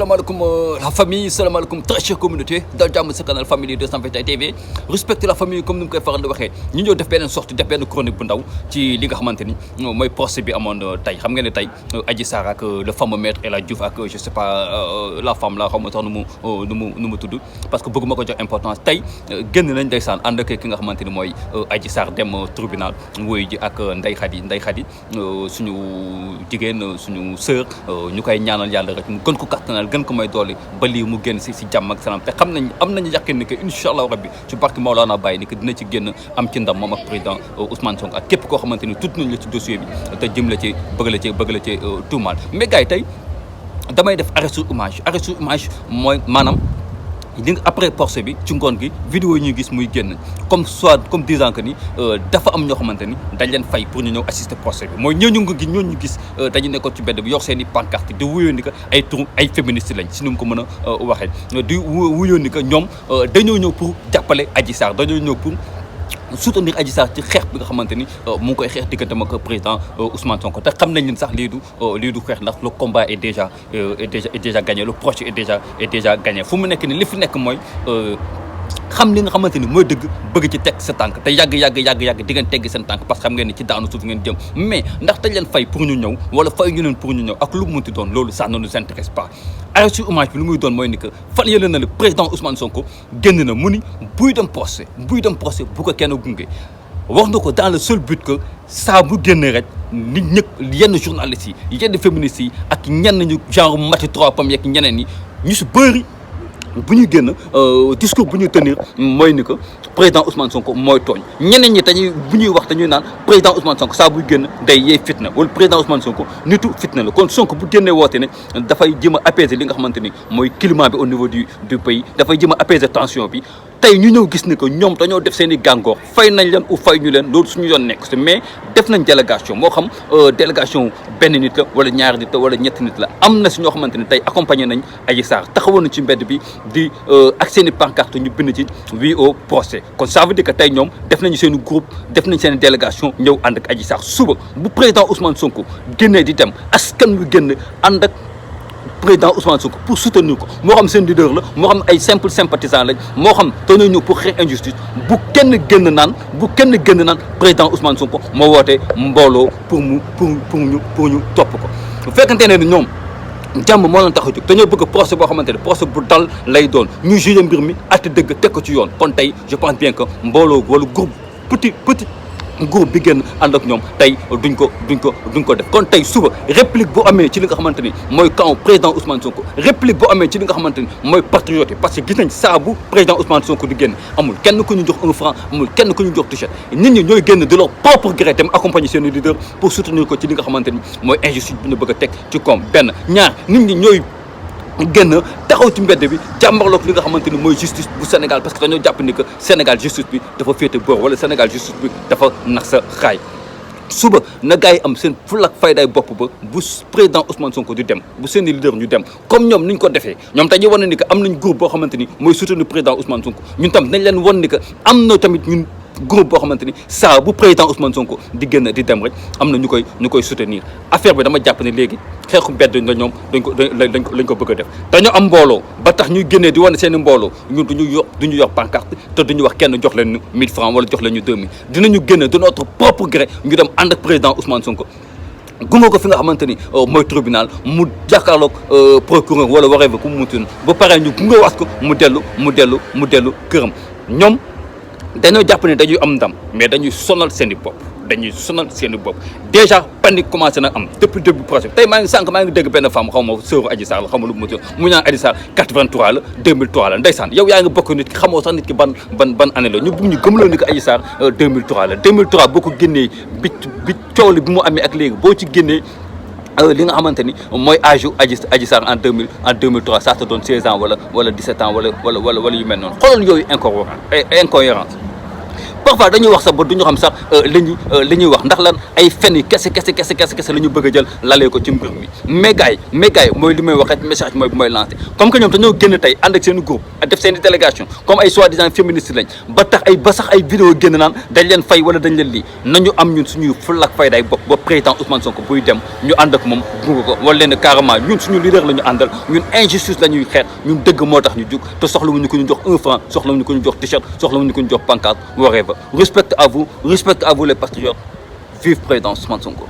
Salam la famille, salam alaikum très chère communauté dal jàmm sa canal Family 221 TV respecte la famille comme ni mu koy faral di waxee ñu ñëw def benn sortie def benn chronique bu ndaw ci li nga xamante ni mooy procès bi amoon tey xam nga ne tey Adji Sarr ak le fameux maître El Hadji Diouf ak je sais pas la femme la xaw ma sax nu mu tudd parce que bëgguma ko jox importance tey génn nañ ndeysaan ànd ak ki nga xamante ni mooy Adji Sarr dem tribunal wuyu ji ak Ndeye Khady suñu jigéen suñu sœur ñu koy ñaanal yàlla rek mu gën ko kattanal gën ko may doole ba lii mu génn si jàmm ak salaam te xam nañ am nañu yàqin ni que incha allah rabbi ci barke Maolana Baye ni que dina ci génn am ci ndam moom ak président Ousmane Sonko ak képp koo xamante ni tudd nañ la ci dossier bi te jëm la ci bëgg la ci tuumaal mais gars yi tey damay def arrêt sur image mooy maanaam li nga après procès bi ci ngoon gi vidéo yi ñuy gis muy génn comme disant que ni dafa am ñoo xamante ni dañ leen fay pour ñu ñëw assister procès bi mooy ñooñu gis dañu nekkoon ci mbedd bi yor seen i pancarte di wuyoo ni que ay tur ay féministes lañ si nu mu ko mën a waxee di wuyoo ni que ñoom dañoo ñëw pour jàppale Adji Sarr dañoo ñëw pour soutenir Adji Sarr ci xeex bi nga xamante ni mu ngi koy xeex digganteem ak président Ousmane Sonko te xam nañ leen sax lii du xeex ndax le combat est déjà gagné le projet est déjà gagné fu mu nekk ni li fi nekk mooy xam li nga xamante ni mooy dëgg bëgg ci teg sa tànk te yàgg di ngeen teggi seen tànk parce que xam ngeen ni ci daanu suuf ngeen jëm mais ndax dañ leen fay pour ñu ñëw wala fay ñu leen pour ñu ñëw ak lu mu munti doon loolu ça ne nous intéresse pas arrêt sur image bi lu muy doon mooy ni que fan yële na le président Ousmane Sonko génn na mu ni buy dem procès bu ko kenn gunge wax na ko dans le seul but que saa bu génnee rek nit ñëpp yenn journalistes yi yenn féministes yi ak ñenn ñu genre Mati Trois Pommes yeeg ñeneen ñi ñu si bëri bu ñuy génn discours bu ñuy tenir mooy ni que président Ousmane Sonko mooy tooñ ñeneen ñi dañuy bu ñuy wax dañuy naan président Ousmane Sonko saa buy génn day yee fitna wala président Ousmane Sonko nitu fitna la kon Sonko bu génnee woote ne dafay jëm a apaiser li nga xamante ni mooy climat bi au niveau du pays dafay jëm a apaiser tension bi tey ñu ñëw gis ni que ñoom dañoo def seen i gàngoor fay nañ leen ou fay ñu leen loolu suñu yoon nekk si mais def nañ délégation moo xam délégation benn nit la wala ñaari nit la wala ñetti nit la am na si ñoo xamante ni tey accompagné nañ Adji Sarr taxawoon na ci mbedd bi di ak seen i pancarte ñu bind ci oui au procès kon ça veut dire que tey ñoom def nañu seen i groupe def nañ seen i délégation ñëw ànd ak Adji Sarr suba bu président Ousmane Sonko génnee di dem askan wi génn ànd ak président Ousmane Sonko pour soutenir ko moo xam seen leader la moo xam ay simple sympathisant lañ moo xam dañoo ñëw pour xeex injustice bu kenn génn naan président Ousmane Sonko moo woote mbooloo pour ñu topp ko bu fekkante ne ñoom jàmm moo leen tax a jóg dañoo bëgg procès boo xamante ne procès bu dal lay doon ñu jugé mbir mi àtte dëgg teg ko ci yoon kon tey je pense bien que mbooloo wala groupe petit groupe bi génn ànd ak ñoom tey duñ ko def kon tey suba réplique bu amee ci li nga xamante ni mooy camp président Ousmane Sonko réplique bu amee ci li nga xamante ni mooy patriote parce que gis nañ saa bu président Ousmane Sonko di génn amul kenn ku ñu jox 1 franc amul kenn ku ñu jox t-shirt nit ñi ñooy génn de leur propre gré dem accompagner seen leader pour soutenir ko ci li nga xamante ni mooy injustice bi ñu bëgg a teg ci koom benn ñaar nit ñi ñooy génn taxaw ci mbedd bi jàmbarloog li nga xamante ni mooy justice bu Sénégal parce que dañoo jàpp ni que Sénégal justice bi dafa féete boor wala Sénégal justice bi dafa nax sa xaay suba na gars yi am seen fulak faydaay bopp ba bu président Ousmane Sonko di dem bu seen leader ñu dem comme ñoom niñ ko defee ñoom tey ñu wan ni que am nañ groupe boo xamante ni mooy soutenir président Ousmane Sonko ñun tam nañ leen wan ni que am na tamit ñun groupe boo xamante ni saa bu président Ousmane Sonko di génn di dem rek am na ñu koy soutenir affaire bi dama jàpp ne léegi xeexu mbedd la ñoom lañ ko bëgg a def dañoo am mbooloo ba tax ñuy génnee di wane seen i mbooloo ñun duñu yor pancarte te duñu wax kenn jox leen 1000 francs wala jox leen ñu 2000 dinañu génne de notre propre gré ñu dem ànd ak président Ousmane Sonko gunge ko fi nga xamante ni mooy tribunal mu jàkkaarloog procureur wala waree ba ku mu munti ba pare ñu gunge waat ko mu dellu këram ñoom dañoo jàpp ne dañuy am ndam mais dañuy sonal seen i bopp déjà panique commencé na am depuis début projet tey maa ngi dégg benn femme xaw ma sœuru Adji Sarr la xaw ma lu mu ñaan Adji Sarr 83 la 2003 la ndeysaan yow yaa ngi bokk nit ki xamoo sax nit ki ban année la ñu bëgg ñu gëmloo ni ko Adji Sarr 2003 la 2003 boo ko génnee bi coow li bi mu amee ak léegi boo ci génnee li nga xamante ni mooy âge yu Adji Sarr en 2003 ça te donne 16 ans wala 17 ans wala yu mel noonu xoolal yooyu incohérence parfois dañuy wax sax ba duñu xam sax li ñuy wax ndax lan ay fen yi kese la ñu bëgg a jël lalee ko ci mbir mi mais gars yi mooy li may wax rek message mooy bu may lancé comme que ñoom dañoo génn tey ànd ak seen groupe def seen i délégation comme ay soi-disant féministes lañ ba sax ay vidéo génn naan dañ leen fay wala dañ leen lii nañu am ñun suñuy fulla ak faydaay bopp ba président Ousmane Sonko buy dem ñu ànd ak moom gunge ko wala leen carrément ñun suñu leader la ñu àndal ñun injustice la ñuy xeex ñun dëgg moo tax ñu jug te soxlawuñu ko ñu jox 1 franc soxlawuñu ko ñu jox t-shirt soxlawuñu ko ñu jox pancarte whatever respect à vous les patriotes vive président Ousmane Sonko